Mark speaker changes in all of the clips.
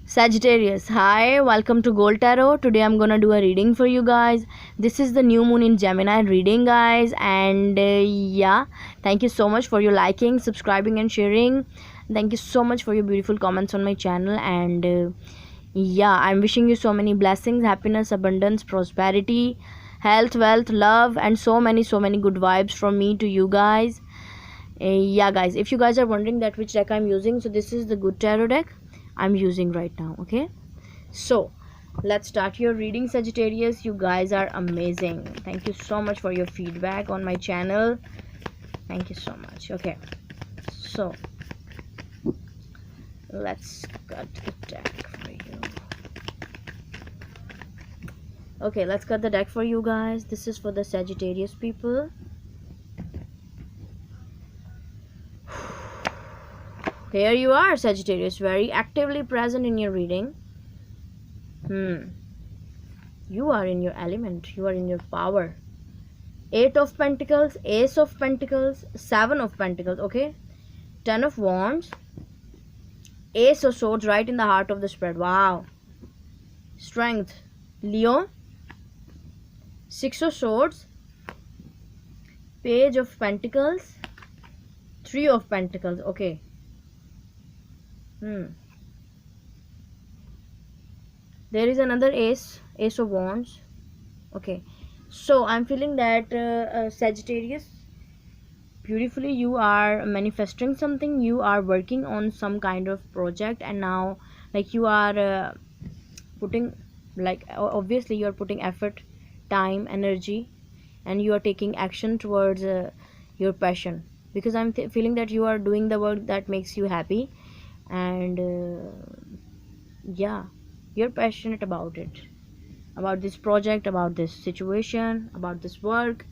Speaker 1: Sagittarius, hi, welcome to Gold Tarot. Today I'm gonna do a reading for you guys. This is the new moon in Gemini reading, guys, and yeah, thank you so much for your liking, subscribing, and sharing. Thank you so much for your beautiful comments on my channel, and yeah, I'm wishing you so many blessings, happiness, abundance, prosperity, health, wealth, love, and so many good vibes from me to you guys. Yeah, guys, if you guys are wondering that which deck I'm using, so this is the Good Tarot deck I'm using right now. Okay, so let's start your reading, Sagittarius. You guys are amazing. Thank you so much for your feedback on my channel. Thank you so much. Okay, so let's cut the deck for you. Okay, let's cut the deck for you guys. This is for the Sagittarius people. Here you are, Sagittarius, very actively present in your reading. You are in your element, you are in your power. 8 of Pentacles, Ace of Pentacles, 7 of Pentacles, okay? 10 of Wands, Ace of Swords right in the heart of the spread. Wow. Strength, Leo, 6 of Swords, Page of Pentacles, 3 of Pentacles, okay. There is another Ace of Wands, okay. So I'm feeling that Sagittarius, beautifully you are manifesting something, you are working on some kind of project, and now like you are putting, like obviously you are putting effort, time, energy, and you are taking action towards your passion, because I'm feeling that you are doing the work that makes you happy, and yeah, you're passionate about it, about this project, about this situation, about this work,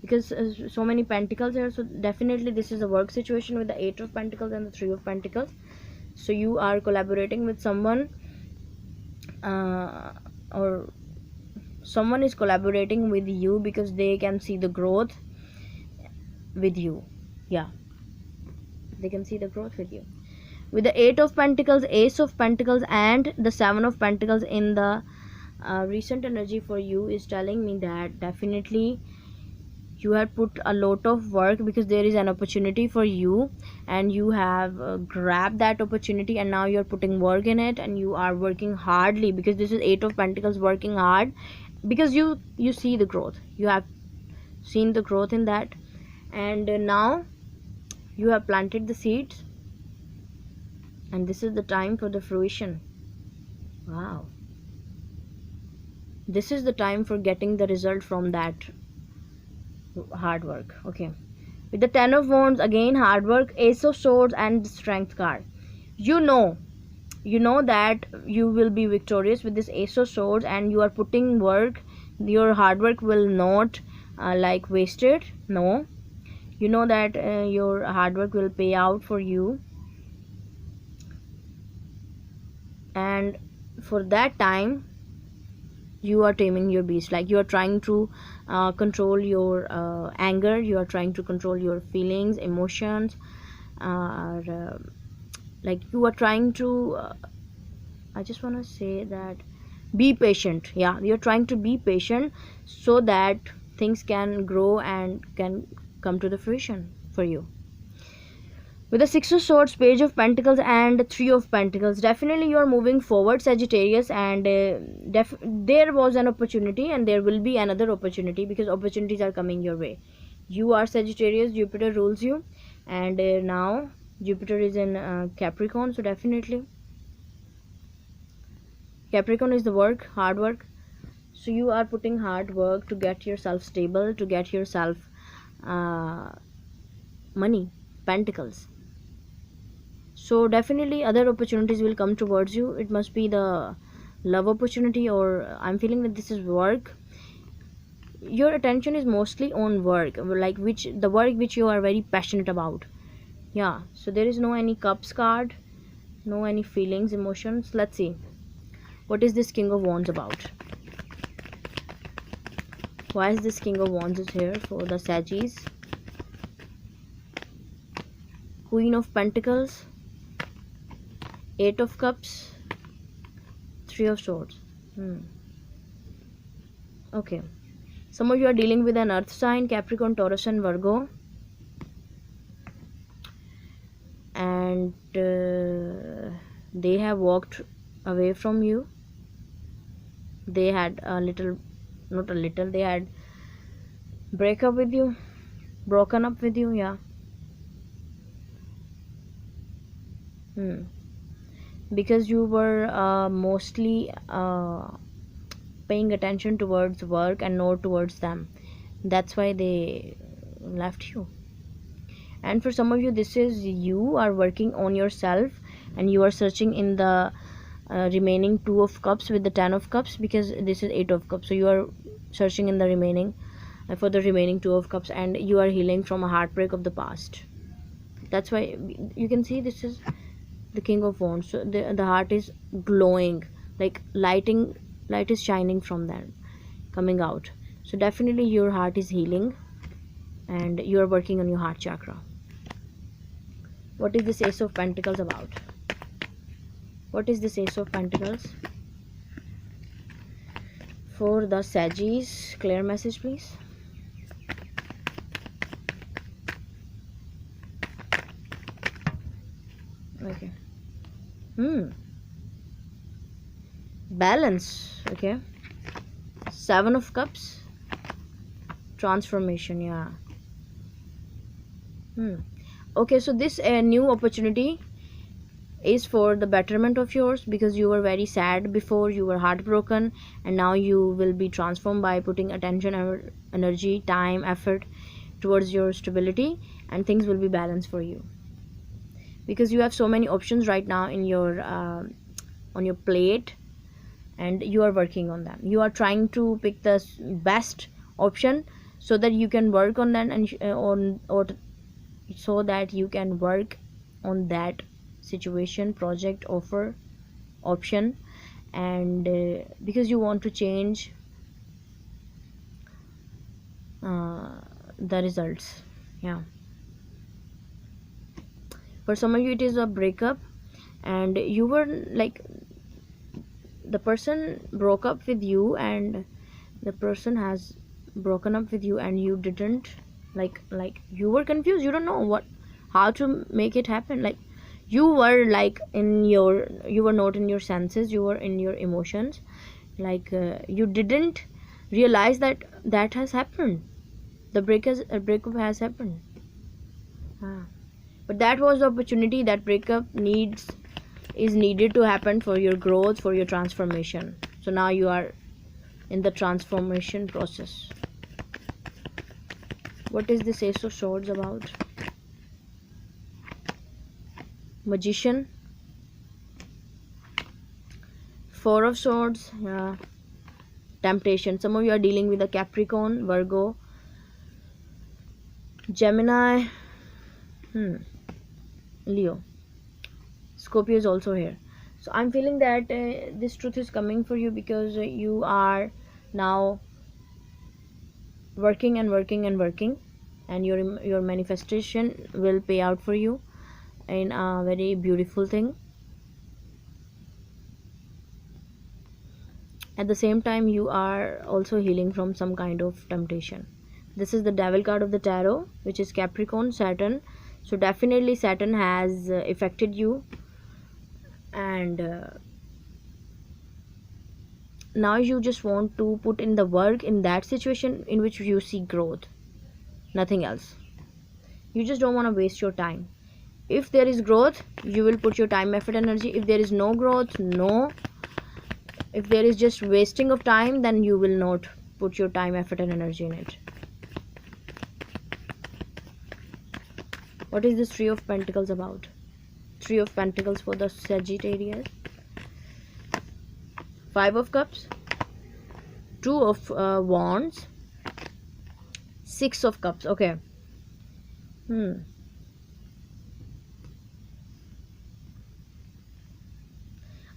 Speaker 1: because so many pentacles here, so definitely this is a work situation with the 8 of Pentacles and the 3 of Pentacles. So you are collaborating with someone, or someone is collaborating with you because they can see the growth with you. Yeah, they can see the growth with you. With the 8 of Pentacles, Ace of Pentacles, and the 7 of Pentacles in the recent energy for you is telling me that definitely you have put a lot of work, because there is an opportunity for you, and you have grabbed that opportunity, and now you're putting work in it, and you are working hardly, because this is 8 of Pentacles, working hard, because you see the growth, you have seen the growth in that, and now you have planted the seeds, and this is the time for the fruition. Wow, this is the time for getting the result from that hard work. Okay, with the 10 of Wands, again hard work, Ace of Swords, and the Strength card. You know that you will be victorious with this Ace of Swords, and you are putting work. Your hard work will not like wasted. No, you know that your hard work will pay out for you, and for that time you are taming your beast, like you are trying to control your anger, you are trying to control your feelings, emotions, like you are trying to I just want to say that be patient. Yeah, you're trying to be patient so that things can grow and can come to the fruition for you. With the 6 of Swords, Page of Pentacles, and 3 of Pentacles, definitely you are moving forward, Sagittarius, and there was an opportunity, and there will be another opportunity, because opportunities are coming your way. You are Sagittarius, Jupiter rules you, and now Jupiter is in Capricorn, so definitely Capricorn is the work, hard work. So you are putting hard work to get yourself stable, to get yourself uh, money, pentacles. So definitely other opportunities will come towards you. It must be the love opportunity, or I'm feeling that this is work. Your attention is mostly on work, like the work which you are very passionate about. Yeah, so there is no any cups card, no any feelings, emotions. Let's see, what is this King of Wands about? Why is this King of Wands is here for the Saggies? Queen of Pentacles, 8 of Cups, Three of Swords. Okay. Some of you are dealing with an earth sign, Capricorn, Taurus and Virgo. And they have walked away from you. They had a little, not a little, they had broken up with you, yeah. Because you were mostly paying attention towards work and not towards them. That's why they left you. And for some of you, this is you are working on yourself, and you are searching in the remaining Two of Cups with the Ten of Cups, because this is Eight of Cups. So you are searching in the remaining for the remaining Two of Cups, and you are healing from a heartbreak of the past. That's why you can see this is the King of Wands. So the heart is glowing, like light is shining from them, coming out. So definitely your heart is healing, and you are working on your heart chakra. What is this Ace of Pentacles about? What is this Ace of Pentacles for the Saggies? Clear message, please. Okay. Balance. Okay. Seven of Cups. Transformation. Yeah. Okay, so this new opportunity is for the betterment of yours, because you were very sad before, you were heartbroken, and now you will be transformed by putting attention, energy, time, effort towards your stability, and things will be balanced for you, because you have so many options right now in your on your plate, and you are working on them. You are trying to pick the best option so that you can work on that, and so that you can work on that situation, project, offer, option, and because you want to change the results. Yeah, for some of you it is a breakup, and you were like, the person broke up with you, and the person has broken up with you, and you didn't like you were confused. You don't know how to make it happen. Like you were like you were not in your senses, you were in your emotions. Like you didn't realize that has happened. The breakup has happened. But that was the opportunity. That breakup is needed to happen for your growth, for your transformation. So now you are in the transformation process. What is this Ace of Swords about? Magician, Four of Swords, yeah. Temptation. Some of you are dealing with a Capricorn, Virgo, Gemini, Leo. Scorpio is also here. So I'm feeling that this truth is coming for you, because you are now working and working and working, and your manifestation will pay out for you in a very beautiful thing. At the same time, you are also healing from some kind of temptation. This is the Devil card of the tarot, which is Capricorn, Saturn. So definitely Saturn has affected you, and now you just want to put in the work in that situation in which you see growth, nothing else. You just don't want to waste your time. If there is growth, you will put your time, effort, energy. If there is no growth, no. If there is just wasting of time, then you will not put your time, effort and energy in it. What is this Three of Pentacles about? Three of Pentacles for the Sagittarius. Five of Cups, Two of Wands, Six of Cups. Okay.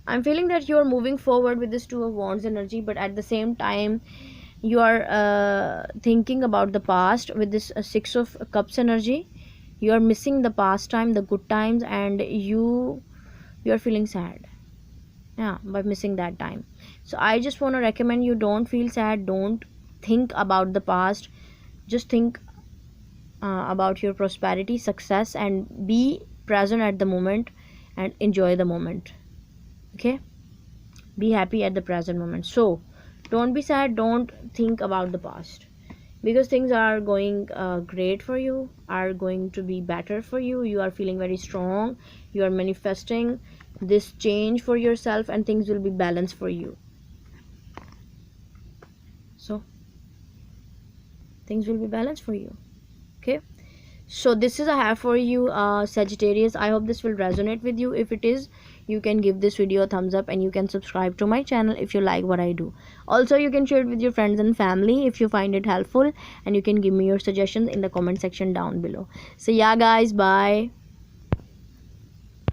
Speaker 1: I'm feeling that you are moving forward with this Two of Wands energy, but at the same time you are thinking about the past with this Six of Cups energy. You are missing the past time, the good times, and you are feeling sad, yeah, by missing that time. So I just want to recommend you, don't feel sad, don't think about the past, just think about your prosperity, success, and be present at the moment and enjoy the moment. Okay, be happy at the present moment. So don't be sad, don't think about the past, because things are going great for you, are going to be better for you. You are feeling very strong, you are manifesting this change for yourself, and things will be balanced for you. So things will be balanced for you. Okay, so this is I have for you, Sagittarius. I hope this will resonate with you. If it is, you can give this video a thumbs up, and you can subscribe to my channel if you like what I do. Also, you can share it with your friends and family if you find it helpful, and you can give me your suggestions in the comment section down below. So yeah guys, bye.